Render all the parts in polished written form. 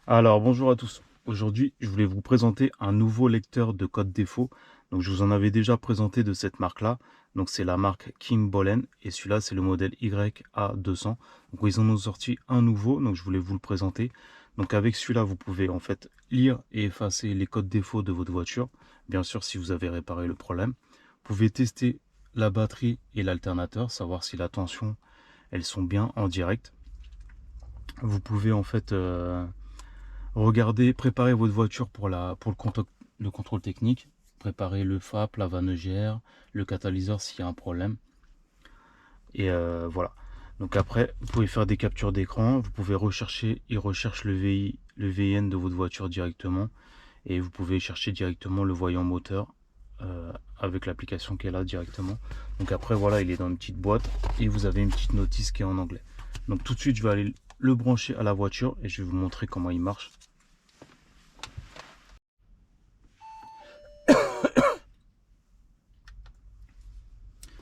Alors bonjour à tous. Aujourd'hui, je voulais vous présenter un nouveau lecteur de code défaut. Donc je vous en avais déjà présenté de cette marque-là. Donc c'est la marque King Bolen et celui-là c'est le modèle YA200. Donc ils en ont sorti un nouveau, donc je voulais vous le présenter. Donc avec celui-là, vous pouvez en fait lire et effacer les codes défauts de votre voiture. Bien sûr, si vous avez réparé le problème. Vous pouvez tester la batterie et l'alternateur, savoir si la tension, elles sont bien en direct. Vous pouvez en fait regardez, préparez votre voiture pour le contrôle technique. Préparez le FAP, la vanne EGR, le catalyseur s'il y a un problème. Et voilà. Donc après, vous pouvez faire des captures d'écran. Vous pouvez rechercher, il recherche le VIN de votre voiture directement. Et vous pouvez chercher directement le voyant moteur avec l'application qu'elle a directement. Donc après, voilà, il est dans une petite boîte et vous avez une petite notice qui est en anglais. Donc tout de suite, je vais aller le brancher à la voiture et je vais vous montrer comment il marche.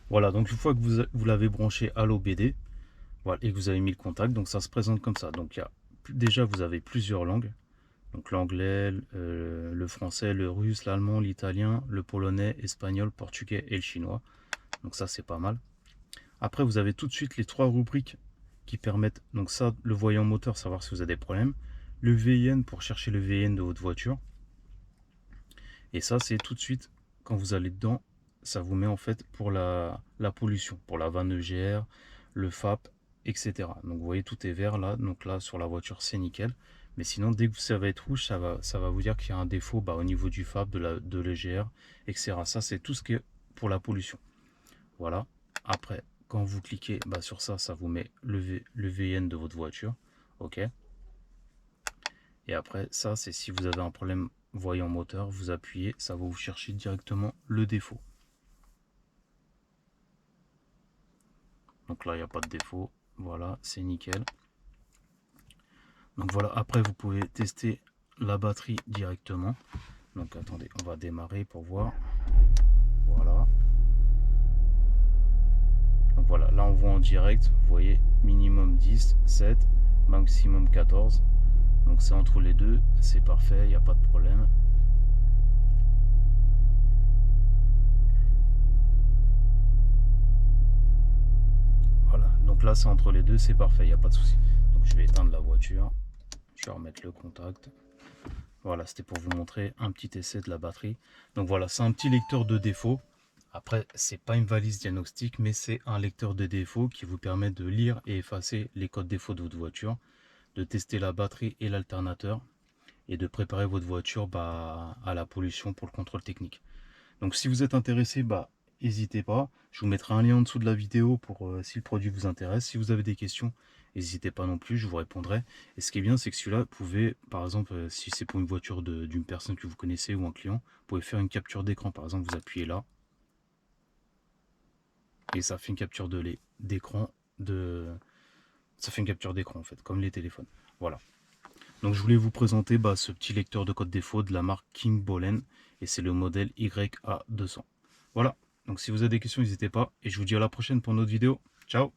Voilà, donc une fois que vous l'avez branché à l'OBD, voilà, et que vous avez mis le contact, donc ça se présente comme ça. Donc déjà, vous avez plusieurs langues. Donc l'anglais, le français, le russe, l'allemand, l'italien, le polonais, espagnol, portugais et le chinois. Donc ça, c'est pas mal. Après, vous avez tout de suite les trois rubriques qui permettent, donc ça, le voyant moteur, savoir si vous avez des problèmes. Le VIN pour chercher le VIN de votre voiture. Et ça, c'est tout de suite, quand vous allez dedans, ça vous met en fait pour la pollution, pour la vanne EGR, le FAP, etc. Donc vous voyez, tout est vert là. Donc là, sur la voiture, c'est nickel. Mais sinon, dès que ça va être rouge, ça va vous dire qu'il y a un défaut au niveau du FAP, de l'EGR, etc. Ça, c'est tout ce qui est pour la pollution. Voilà. Après, quand vous cliquez sur ça, ça vous met le VN de votre voiture. OK. Et après, ça, c'est si vous avez un problème voyant moteur, vous appuyez, ça va vous chercher directement le défaut. Donc là, il n'y a pas de défaut. Voilà, c'est nickel. Donc voilà, après, vous pouvez tester la batterie directement. Donc attendez, on va démarrer pour voir. Voilà. Donc voilà, là, on voit en direct, vous voyez, minimum 10, 7, maximum 14. Donc c'est entre les deux, c'est parfait, il n'y a pas de problème. Voilà, donc là c'est entre les deux, c'est parfait, il n'y a pas de souci. Donc je vais éteindre la voiture, je vais remettre le contact. Voilà, c'était pour vous montrer un petit essai de la batterie. Donc voilà, c'est un petit lecteur de défaut. Après, c'est pas une valise diagnostique, mais c'est un lecteur de défaut qui vous permet de lire et effacer les codes défauts de votre voiture, de tester la batterie et l'alternateur, et de préparer votre voiture à la pollution pour le contrôle technique. Donc si vous êtes intéressé, n'hésitez pas. Je vous mettrai un lien en dessous de la vidéo pour si le produit vous intéresse. Si vous avez des questions, n'hésitez pas non plus, je vous répondrai. Et ce qui est bien, c'est que celui-là, vous pouvez, par exemple, si c'est pour une voiture d'une personne que vous connaissez ou un client, vous pouvez faire une capture d'écran. Par exemple, vous appuyez là et ça fait une capture d'écran ça fait une capture d'écran en fait, comme les téléphones. Voilà. Donc je voulais vous présenter ce petit lecteur de code défaut de la marque King Bolen et c'est le modèle YA200. Voilà, donc si vous avez des questions, n'hésitez pas et je vous dis à la prochaine pour une autre vidéo. Ciao!